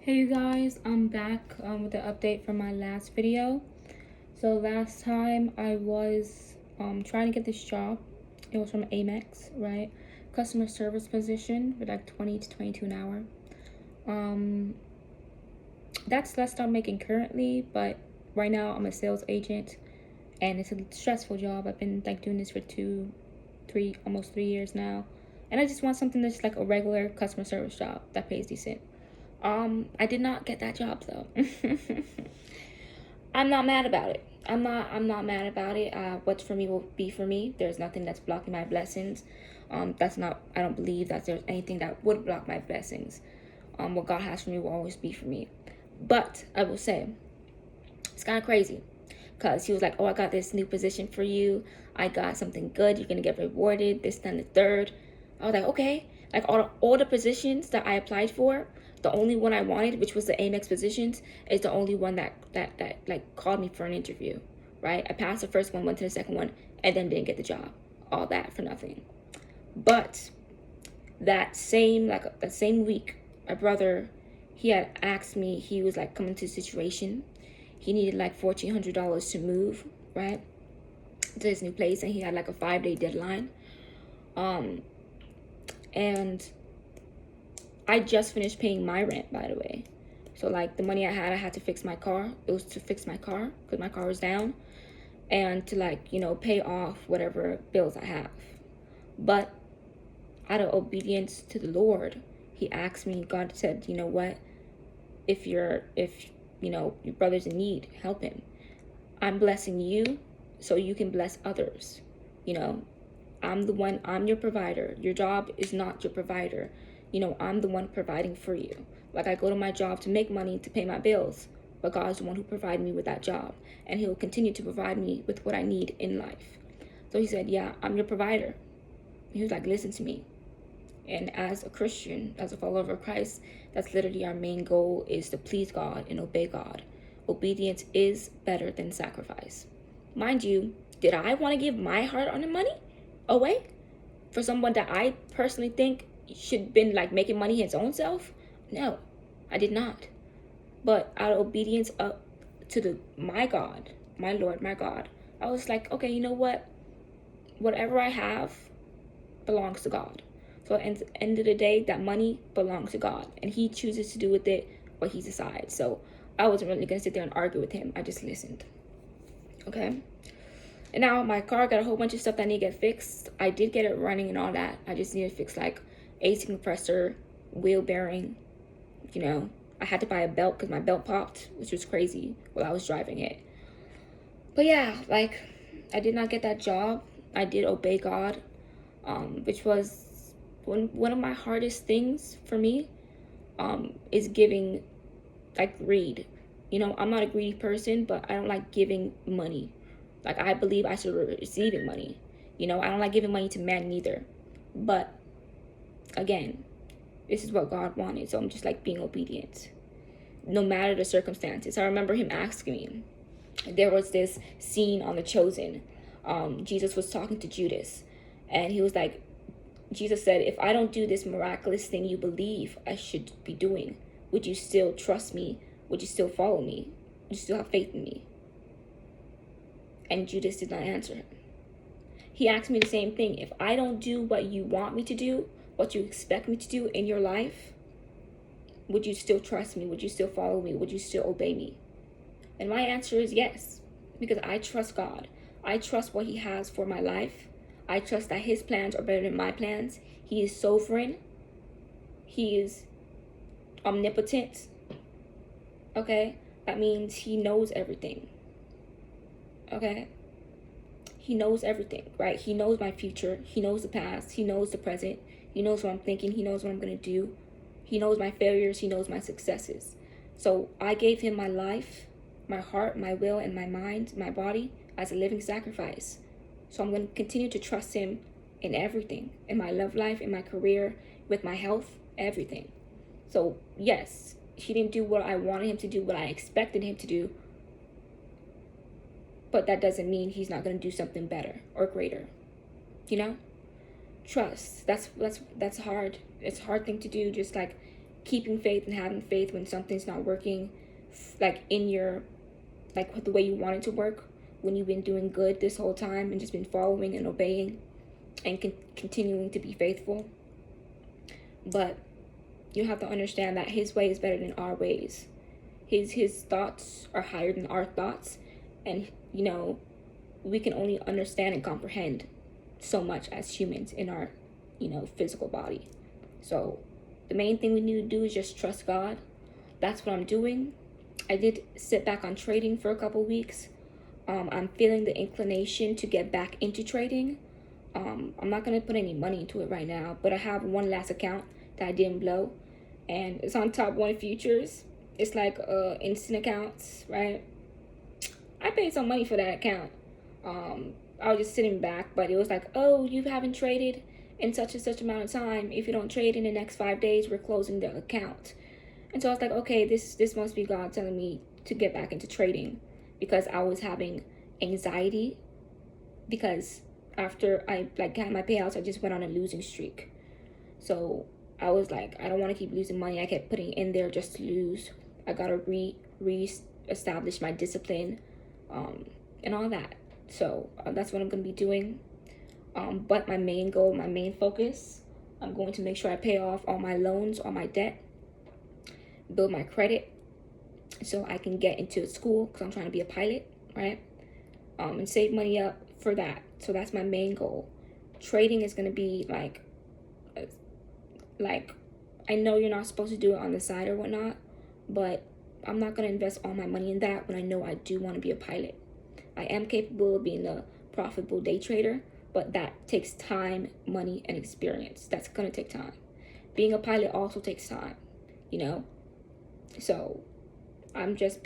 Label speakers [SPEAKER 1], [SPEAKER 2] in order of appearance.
[SPEAKER 1] Hey you guys, I'm back with the update from my last video. So last time I was trying to get this job. It was from Amex, right? Customer service position with like 20 to 22 an hour. That's less than I'm making currently, but right now I'm a sales agent and it's a stressful job. I've been like doing this for almost 3 years now. And I just want something that's like a regular customer service job that pays decent. I did not get that job though. I'm not mad about it. I'm not mad about it. What's for me will be for me. There's nothing that's blocking my blessings. I don't believe that there's anything that would block my blessings. What God has for me will always be for me. But I will say, it's kind of crazy. Because he was like, oh, I got this new position for you. I got something good. You're going to get rewarded. This, then the third. I was like, okay. Like all the positions that I applied for, the only one I wanted, which was the Amex positions, is the only one that like called me for an interview, right? I passed the first one, went to the second one, and then didn't get the job. All that for nothing. But that same week, my brother, he had asked me, he was like coming to a situation. He needed like $1,400 to move, right, to his new place, and he had like a 5-day deadline. And I just finished paying my rent, by the way. So like the money I had to fix my car. It was to fix my car because my car was down, and to like, pay off whatever bills I have. But out of obedience to the Lord, he asked me, God said, you know what? If your brother's in need, help him. I'm blessing you so you can bless others. I'm your provider. Your job is not your provider. I'm the one providing for you. Like I go to my job to make money to pay my bills, but God's the one who provided me with that job, and he'll continue to provide me with what I need in life. So he said, yeah, I'm your provider. He was like, listen to me. And as a Christian, as a follower of Christ, that's literally our main goal, is to please God and obey God. Obedience is better than sacrifice. Mind you, did I want to give my hard-earned money away for someone that I personally think should been like making money his own self? No, I did not. But out of obedience up to my God, my Lord, my God, I was like, okay, you know what? Whatever I have belongs to God. So at the end of the day, that money belongs to God, and he chooses to do with it what he decides. So I wasn't really gonna sit there and argue with him. I just listened. Okay. And now my car got a whole bunch of stuff that need to get fixed. I did get it running and all that. I just need to fix like AC compressor, wheel bearing. I had to buy a belt because my belt popped, which was crazy while I was driving it. But yeah, like I did not get that job. I did obey God, which was one of my hardest things for me, is giving, like greed. I'm not a greedy person, but I don't like giving money. Like I believe I should be receiving money. I don't like giving money to men neither. But again, this is what God wanted, so I'm just like being obedient, no matter the circumstances. I remember him asking me. There was this scene on The Chosen. Jesus was talking to Judas, and he was like, Jesus said, if I don't do this miraculous thing you believe I should be doing, would you still trust me? Would you still follow me? Would you still have faith in me? And Judas did not answer him. He asked me the same thing. If I don't do what you want me to do, what you expect me to do in your life, would you still trust me? Would you still follow me? Would you still obey me? And my answer is yes, because I trust God. I trust what he has for my life. I trust that his plans are better than my plans. He is sovereign. He is omnipotent. Okay? That means he knows everything. Okay? He knows everything, right? He knows my future. He knows the past. He knows the present. He knows what I'm thinking. He knows what I'm going to do. He knows my failures. He knows my successes. So I gave him my life, my heart, my will, and my mind, my body as a living sacrifice. So I'm going to continue to trust him in everything, in my love life, in my career, with my health, everything. So yes, he didn't do what I wanted him to do, what I expected him to do. But that doesn't mean he's not going to do something better or greater. Trust. That's hard. It's a hard thing to do. Just like keeping faith and having faith when something's not working, like in your, like the way you want it to work, when you've been doing good this whole time and just been following and obeying and continuing to be faithful. But you have to understand that his way is better than our ways. His thoughts are higher than our thoughts, and you know, we can only understand and comprehend so much as humans in our, you know, physical body. So the main thing we need to do is just trust God. That's what I'm doing. I did sit back on trading for a couple weeks. I'm feeling the inclination to get back into trading. I'm not going to put any money into it right now, but I have one last account that I didn't blow, and it's on Top One Futures. It's like instant accounts, right? I paid some money for that account. I was just sitting back, but it was like, oh, you haven't traded in such and such amount of time. If you don't trade in the next 5 days, we're closing the account. And so I was like, okay, this must be God telling me to get back into trading, because I was having anxiety, because after I like got my payouts, I just went on a losing streak. So I was like, I don't want to keep losing money. I kept putting in there just to lose. I gotta re-establish my discipline, and all that. So that's what I'm gonna be doing. But my main goal, my main focus, I'm going to make sure I pay off all my loans, all my debt, build my credit, so I can get into school, because I'm trying to be a pilot, right? And save money up for that. So that's my main goal. Trading is gonna be like I know you're not supposed to do it on the side or whatnot, but I'm not gonna invest all my money in that when I know I do want to be a pilot. I am capable of being a profitable day trader, but that takes time, money, and experience. That's gonna take time. Being a pilot also takes time, you know? So I'm just